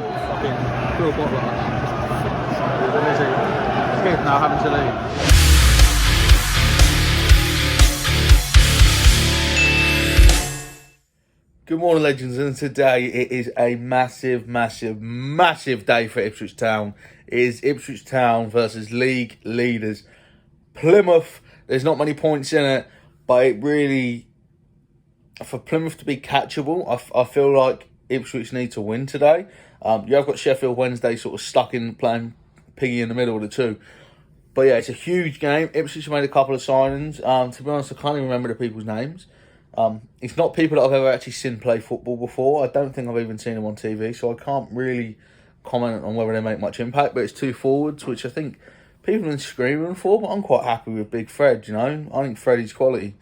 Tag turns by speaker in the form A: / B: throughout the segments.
A: fucking threw a bottle like that. Then is he? Kid now having to leave.
B: Good morning, legends, and today it is a massive day for Ipswich Town. It is Ipswich Town versus league leaders Plymouth. There's not many points in it, but it really, for Plymouth to be catchable, I feel like Ipswich need to win today. You have got Sheffield Wednesday sort of stuck in playing piggy in the middle of the two. But yeah, it's a huge game. Ipswich made a couple of signings. To be honest, I can't even remember the people's names. It's not people that I've ever actually seen play football before. I don't think I've even seen them on TV, so I can't really comment on whether they make much impact. But it's two forwards, which I think people have been screaming for, but I'm quite happy with Big Fred, you know. I think Freddie's quality.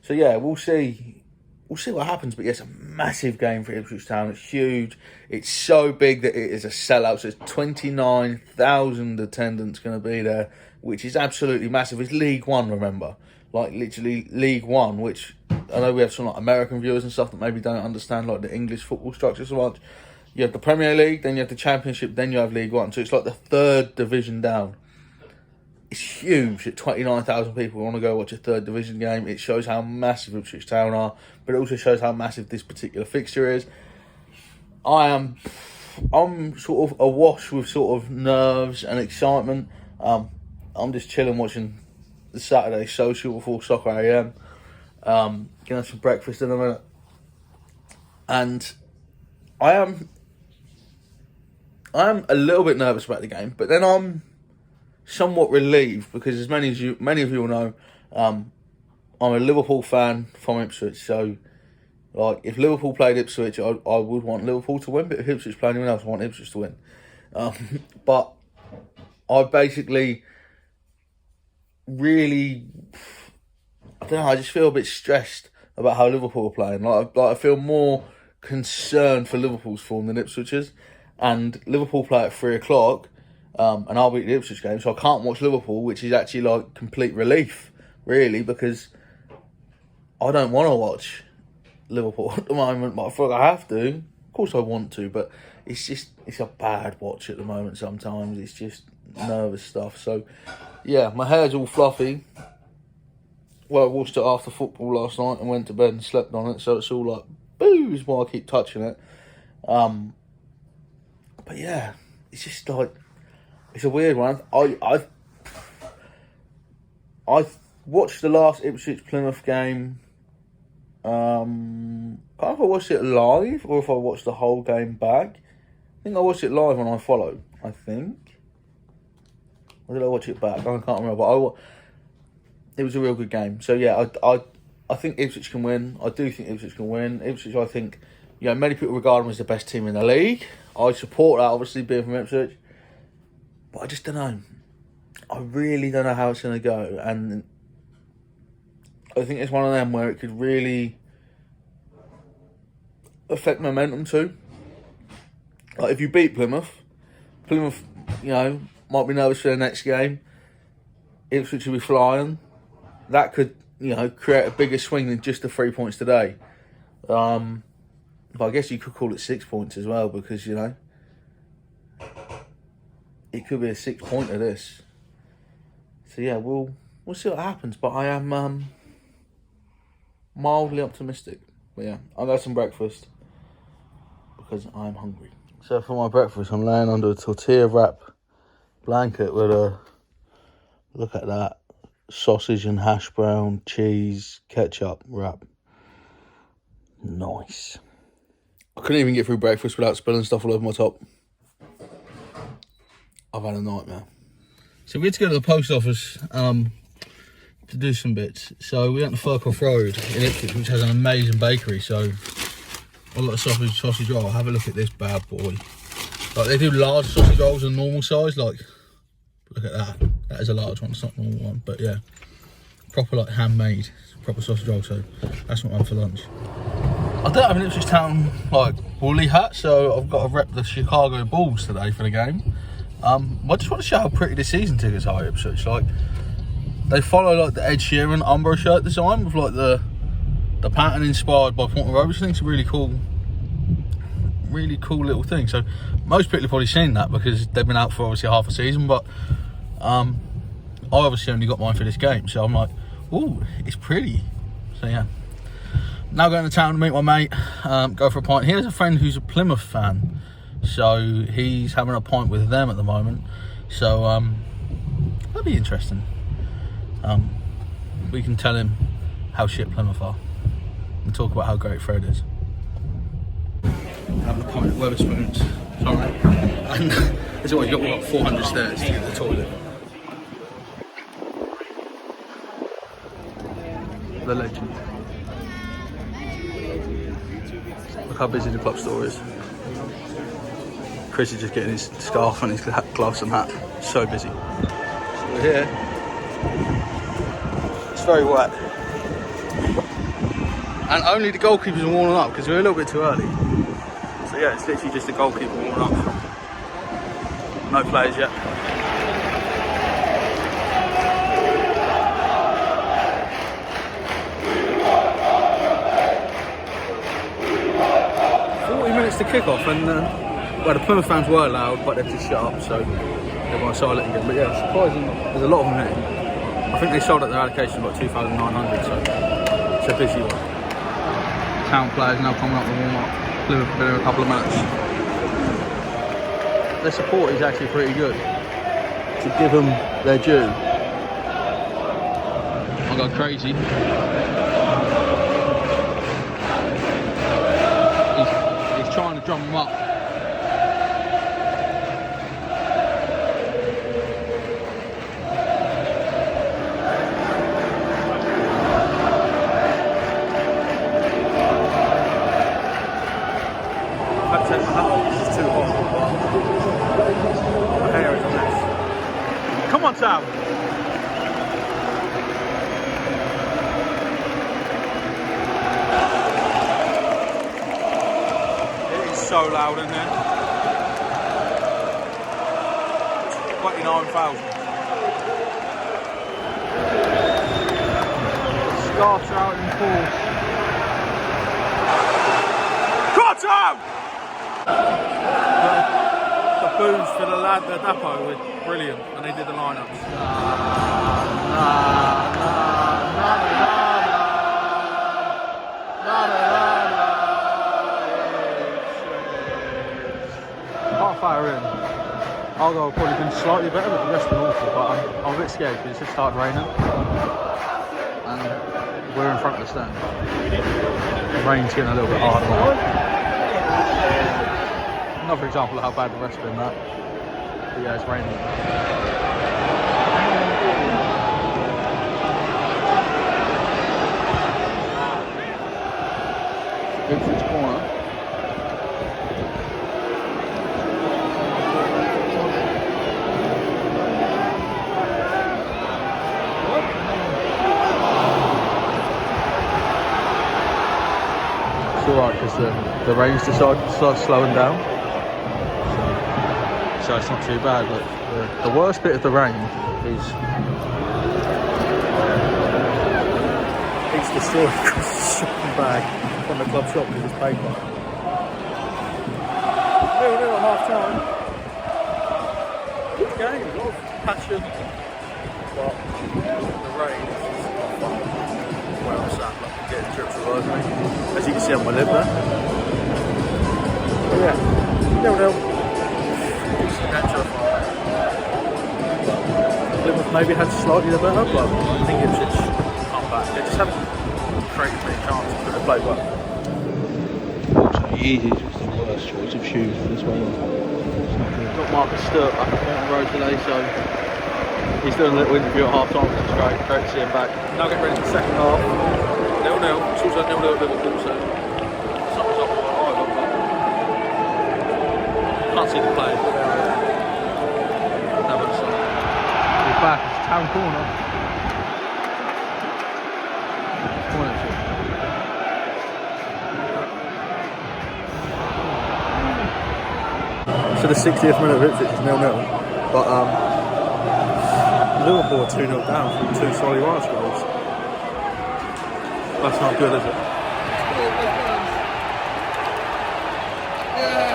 B: So yeah, we'll see. We'll see what happens. But yeah, it's a massive game for Ipswich Town. It's huge. It's so big that it is a sellout. So it's 29,000 attendants going to be there, which is absolutely massive. It's League One, remember. Like, literally League One, which I know we have some like American viewers and stuff that maybe don't understand like the English football structure so much. You have the Premier League, then you have the Championship, then you have League One. So it's like the third division down. It's huge that 29,000 people want to go watch a third division game. It shows how massive Ipswich Town are, but it also shows how massive this particular fixture is. I'm sort of awash with sort of nerves and excitement. I'm just chilling watching the Saturday social before Soccer AM. Gonna have some breakfast in a minute. And I am a little bit nervous about the game, but then I'm somewhat relieved because as many of you will know, I'm a Liverpool fan from Ipswich. So like if Liverpool played Ipswich, I would want Liverpool to win, but if Ipswich played anyone else, I want Ipswich to win. But I basically really, I don't know, I just feel a bit stressed about how Liverpool are playing. Like I feel more concerned for Liverpool's form than Ipswich's. And Liverpool play at 3 o'clock, and I'll be at the Ipswich game, so I can't watch Liverpool, which is actually like complete relief, really, because I don't want to watch Liverpool at the moment, but I feel like I have to. Of course I want to, but it's a bad watch at the moment sometimes. It's just nervous stuff. So yeah, my hair's all fluffy. Well, I washed it after football last night and went to bed and slept on it, so it's all like booze while I keep touching it. But yeah, it's just like, it's a weird one. I watched the last Ipswich Plymouth game. I can't know if I watched it live or if I watched the whole game back. I think I watched it live when I followed, I think. Or did I watch it back? I can't remember. But it was a real good game. So yeah, I think Ipswich can win. I do think Ipswich can win. Ipswich, I think, you know, many people regard them as the best team in the league. I support that, obviously, being from Ipswich. But I just don't know. I really don't know how it's going to go. And I think it's one of them where it could really affect momentum too. Like if you beat Plymouth, you know, might be nervous for their next game. Ipswich will be flying. That could, you know, create a bigger swing than just the 3 points today. But I guess you could call it 6 points as well, because, you know, it could be a 6 pointer this. So yeah, we'll see what happens. But I am mildly optimistic. But yeah, I'll have some breakfast because I'm hungry. So for my breakfast, I'm laying under a tortilla wrap blanket with a, look at that, sausage and hash brown, cheese, ketchup wrap. Nice. I couldn't even get through breakfast without spilling stuff all over my top. I've had a nightmare. So we had to go to the post office to do some bits. So we went to Fircoff Road in Ipswich, which has an amazing bakery. So I got a sausage roll. Have a look at this bad boy. Like they do large sausage rolls and normal size. Like, look at that. That is a large one. It's not a normal one, but yeah, proper like handmade, proper sausage roll. So that's what I'm for lunch. I don't have an Ipswich Town like woolly hat, so I've got to rep the Chicago Bulls today for the game. I just want to show how pretty the season tickets are at Ipswich. Like they follow like the Ed Sheeran Umbro shirt design with like the pattern inspired by Point Road, which I think is a really cool really cool little thing. So most people have probably seen that because they've been out for obviously half a season, but I obviously only got mine for this game, so I'm like, ooh, it's pretty. So yeah, now going to town to meet my mate, go for a pint. He has a friend who's a Plymouth fan, so he's having a pint with them at the moment, so that'll be interesting. We can tell him how shit Plymouth are and talk about how great Fred is. Have a pint at Wetherspoons, sorry. And as always, you've got about 400 stairs to get to the toilet. The legend. Look how busy the club store is. Chris is just getting his scarf and his gloves and hat. So busy. So we're here. It's very wet. And only the goalkeepers are warming up because we're a little bit too early. So yeah, it's literally just the goalkeeper warming up. No players yet. To kick off, and well, the Plymouth fans were loud, but they've just shut up, so everyone's silent again. But yeah, surprising, there's a lot of them here. I think they sold at their allocation about 2,900, so it's a busy one. Town players now coming up to warm up. Plymouth have been in a couple of minutes. Their support is actually pretty good, to give them their due. I go crazy. Trying to drum them up. I've taken my hat off, this is too hot. My hair is a mess. Come on, Sam! So loud in there. 29,000. Scarfs are out in force. Cut out! The boos for the lad, the depot were brilliant, and they did the lineups. Fire in. Argyle have probably been slightly better, but the rest have been awful. But I'm a bit scared because it's just started raining, and we're in front of the stand. The rain's getting a little bit harder now. Another example of how bad the rest have been. That, but yeah, it's raining. Ipswich corner. Alright, because the rain's decided to start slowing down, so it's not too bad. But the worst bit of the rain is it's destroyed because it's shopping bag from the club shop because it's paper. 0-0 at half time. Good game, a lot of passion, but the rain is where I'm sat, like getting trips revised, mate. As you can see on my lip there. But yeah, 0-0. Plymouth maybe had slightly the better, but I think Ipswich come back. They just haven't created many chances for the play well.
A: So Yeezys was the worst choice of shoes for this weather.
B: Got Marcus Sturt back on the road today, so he's doing a little interview at half time, which is great. Great to see him back. Now getting ready for the second half. 0-0. It's also 0-0 at Liverpool, so something's up with our eye, but can't see the play. No, but he's back. It's town corner. So the 60th minute of Ipswich is 0-0, but Liverpool are 2-0 down from 2 Solly Rice goals. That's not good, is it?
C: Yeah.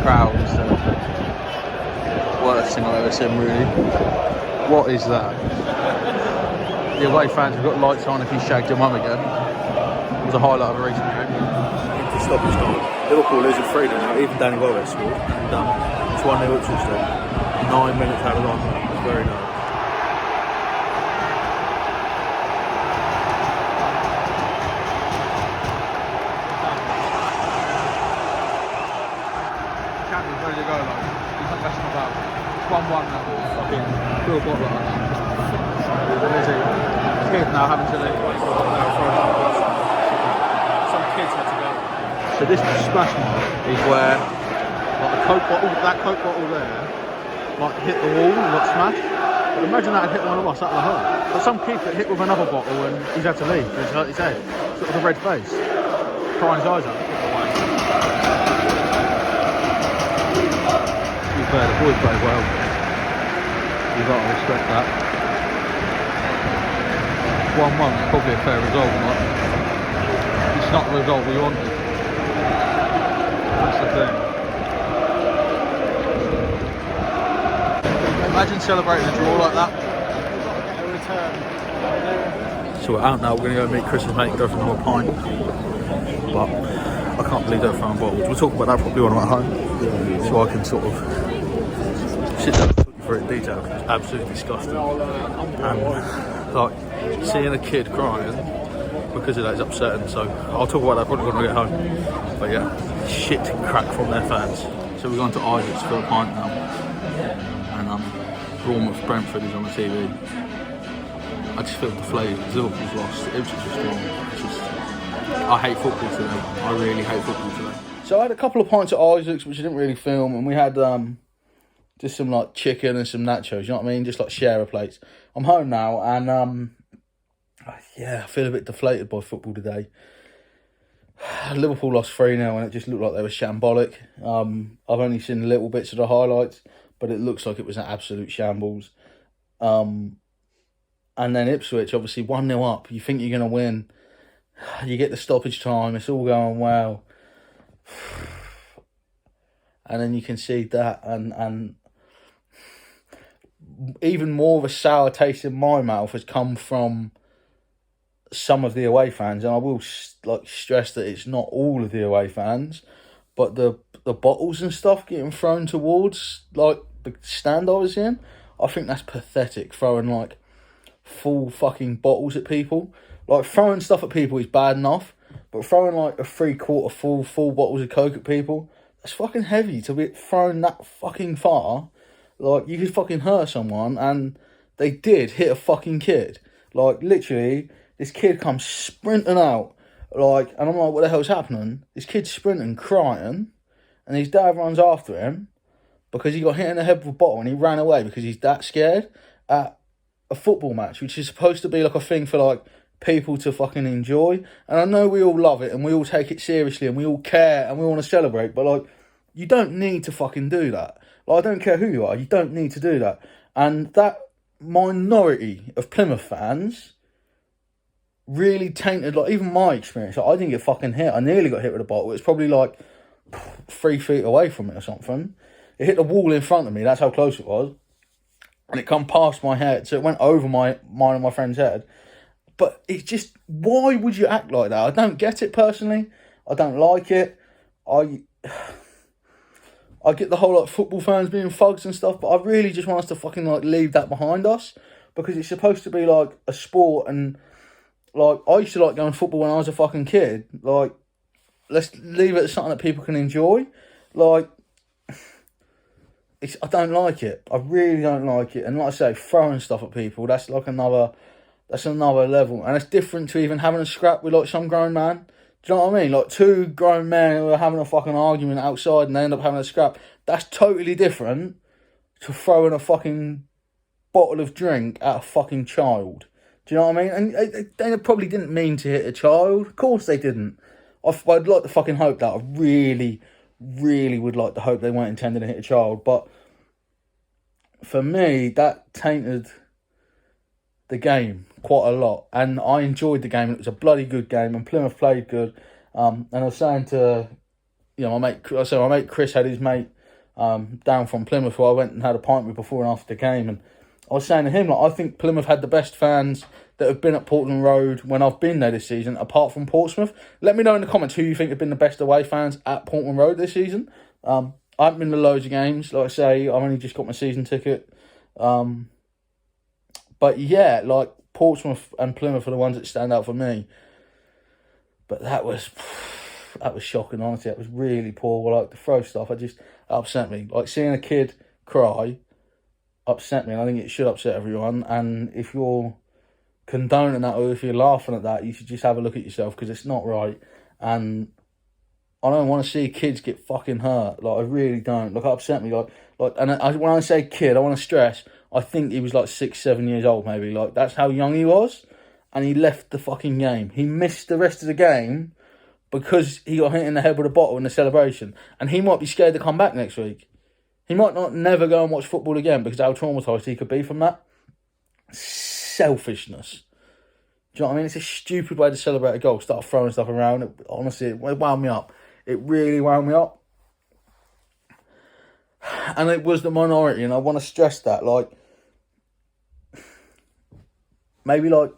A: crowd is the worst thing I've ever seen, really. What is that? The away fans have got lights on if he shagged your mum again. It was a highlight of a recent game.
B: To stop his goal. Liverpool losing 3 now, even Danny Welbeck scored. And it's 1-0 Ipswich then. 9 minutes out of time. It's very nice.
A: Campbell's ready to go, like. He's not messing about. It's 1-1 now. Fucking fill a bottle like that. What is he? Kid now having to leave.
B: Some kids had to go.
A: So this splash mark is where like a Coke bottle, that Coke bottle there, like hit the wall and got smashed. But imagine that had hit one of us out of the hole. But some kid got hit with another bottle and he's had to leave because he's hurt his head. Sort of a red face, crying his eyes out. To be fair, the boys played well. You've got to respect that. 1-1 is probably a fair result, but it's not the result we wanted. That's the thing. Imagine celebrating a draw like that. So we're out now, we're going to go meet Chris's mate and go for another pint. But I can't believe they're throwing bottles. We'll talk about that probably when I'm at home. So I can sort of sit down and talk you through it in detail. It's absolutely disgusting. And like seeing a kid crying because of that is upsetting. So I'll talk about that probably when I get home. But yeah, shit crack from their fans. So we're going to Isaacs for a pint now. And Bournemouth Brentford is on the TV. I just feel deflated because Liverpool's lost. Ipswich is strong. I hate football today. I really hate football today. So I had a couple of pints at Isaacs, which I didn't really film, and we had just some like chicken and some nachos. You know what I mean? Just like sharer plates. I'm home now, and yeah, I feel a bit deflated by football today. Liverpool lost 3-0, and it just looked like they were shambolic. I've only seen little bits of the highlights, but it looks like it was an absolute shambles. And then Ipswich, obviously 1-0 up. You think you're going to win. You get the stoppage time. It's all going well. And then you concede that. And even more of a sour taste in my mouth has come from some of the away fans. And I will stress that it's not all of the away fans. But the bottles and stuff getting thrown towards like the stand I was in, I think that's pathetic. Throwing like full fucking bottles at people. Like throwing stuff at people is bad enough, but throwing like a 3/4 full bottles of Coke at people, that's fucking heavy to be thrown that fucking far. Like you could fucking hurt someone, and they did hit a fucking kid. Like literally, this kid comes sprinting out, like, and I'm like, what the hell's happening? This kid's sprinting, crying, and his dad runs after him because he got hit in the head with a bottle and he ran away because he's that scared at a football match, which is supposed to be like a thing for like people to fucking enjoy. And I know we all love it and we all take it seriously and we all care and we want to celebrate, but like, you don't need to fucking do that. Like, I don't care who you are, you don't need to do that. And that minority of Plymouth fans really tainted, like, even my experience. Like, I didn't get fucking hit. I nearly got hit with a bottle. It was probably like 3 feet away from it or something. It hit the wall in front of me. That's how close it was. And it come past my head. So it went over mine and my friend's head. But it's just, why would you act like that? I don't get it personally. I don't like it. I get the whole like football fans being thugs and stuff, but I really just want us to fucking like leave that behind us, because it's supposed to be like a sport. And like, I used to like going football when I was a fucking kid. Like, let's leave it as something that people can enjoy. Like, I don't like it. I really don't like it. And like I say, throwing stuff at people, that's like another level. And it's different to even having a scrap with like some grown man. Do you know what I mean? Like 2 grown men who are having a fucking argument outside and they end up having a scrap. That's totally different to throwing a fucking bottle of drink at a fucking child. Do you know what I mean? And they probably didn't mean to hit a child. Of course they didn't. I'd like to fucking hope that. I really, really would like to hope they weren't intending to hit a child. But for me, that tainted the game quite a lot, and I enjoyed the game. It was a bloody good game, and Plymouth played good. And I was saying to you know, my mate Chris had his mate down from Plymouth, who I went and had a pint with before and after the game, and I was saying to him, like, I think Plymouth had the best fans that have been at Portland Road when I've been there this season, apart from Portsmouth. Let me know in the comments who you think have been the best away fans at Portland Road this season. I haven't been to loads of games, like I say, I've only just got my season ticket. But yeah, like, Portsmouth and Plymouth are the ones that stand out for me. But that was shocking, honestly. That was really poor. Like, the throw stuff, it upset me. Like, seeing a kid cry upset me, and I think it should upset everyone. And if you're condoning that, or if you're laughing at that, you should just have a look at yourself, because it's not right. And I don't want to see kids get fucking hurt. Like, I really don't. Like, it upset me. And when I say kid, I want to stress, I think he was like 6, 7 years old, maybe. Like, that's how young he was. And he left the fucking game. He missed the rest of the game because he got hit in the head with a bottle in the celebration. And he might be scared to come back next week. He might not never go and watch football again because of how traumatised he could be from that. Selfishness. Do you know what I mean? It's a stupid way to celebrate a goal. Start throwing stuff around. Honestly, it wound me up. It really wound me up. And it was the minority, and I want to stress that. Like, maybe like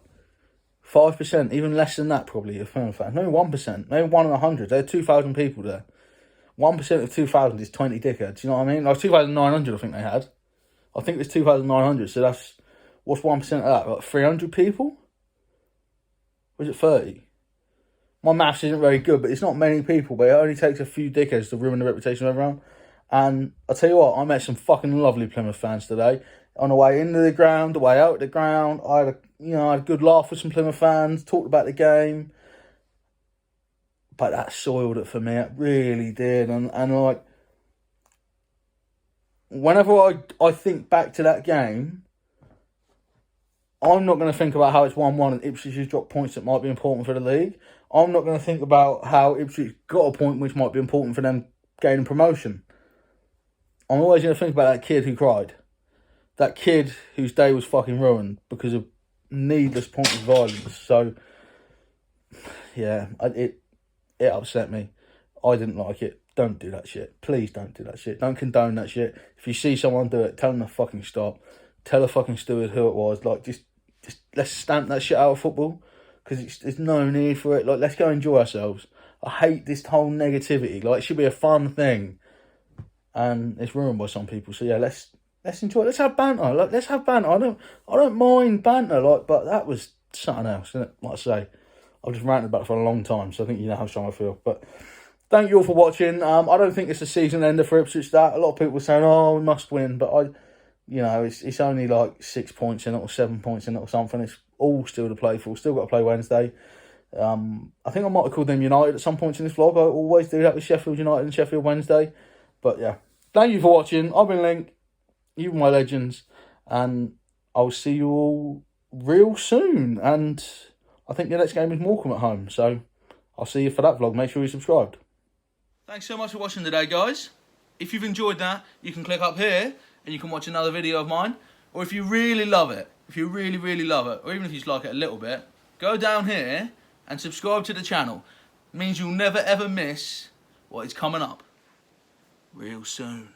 A: 5%, even less than that probably, of Plymouth fans. Maybe 1%, maybe 1 in 100. There are 2,000 people there. 1% of 2,000 is 20 dickheads, you know what I mean? Like 2,900 I think they had. I think it's 2,900, so what's 1% of that? Like 300 people? Or is it 30? My maths isn't very good, but it's not many people, but it only takes a few dickheads to ruin the reputation of everyone. And I'll tell you what, I met some fucking lovely Plymouth fans today. On the way into the ground, the way out of the ground, I had a good laugh with some Plymouth fans, talked about the game. But that soiled it for me. It really did. And like, whenever I think back to that game, I'm not going to think about how it's 1-1 and Ipswich has dropped points that might be important for the league. I'm not going to think about how Ipswich got a point which might be important for them gaining promotion. I'm always going to think about that kid who cried. That kid whose day was fucking ruined because of needless pointless violence. So, yeah, it upset me. I didn't like it. Don't do that shit. Please don't do that shit. Don't condone that shit. If you see someone do it, tell them to fucking stop. Tell the fucking steward who it was. Like, just let's stamp that shit out of football, because there's no need for it. Like, let's go enjoy ourselves. I hate this whole negativity. Like, it should be a fun thing, and it's ruined by some people. So yeah, let's enjoy it. Let's have banter. Like, let's have banter. I don't mind banter. Like, but that was something else, isn't it? Like I say, I've just ranted about it for a long time, so I think you know how strong I feel. But thank you all for watching. I don't think it's a season ender for Ipswich. That a lot of people were saying, "Oh, we must win," but it's only like 6 points in it or 7 points in it or something. It's all still to play for. Still got to play Wednesday. I think I might have called them United at some points in this vlog. I always do that with Sheffield United and Sheffield Wednesday. But yeah, thank you for watching. I've been Link. You've been my legends, and I'll see you all real soon. And I think the next game is Morecambe at home, so I'll see you for that vlog. Make sure you're subscribed. Thanks so much for watching today, guys. If you've enjoyed that, you can click up here and you can watch another video of mine. Or if you really love it, if you really, really love it, or even if you just like it a little bit, go down here and subscribe to the channel. It means you'll never ever miss what is coming up real soon.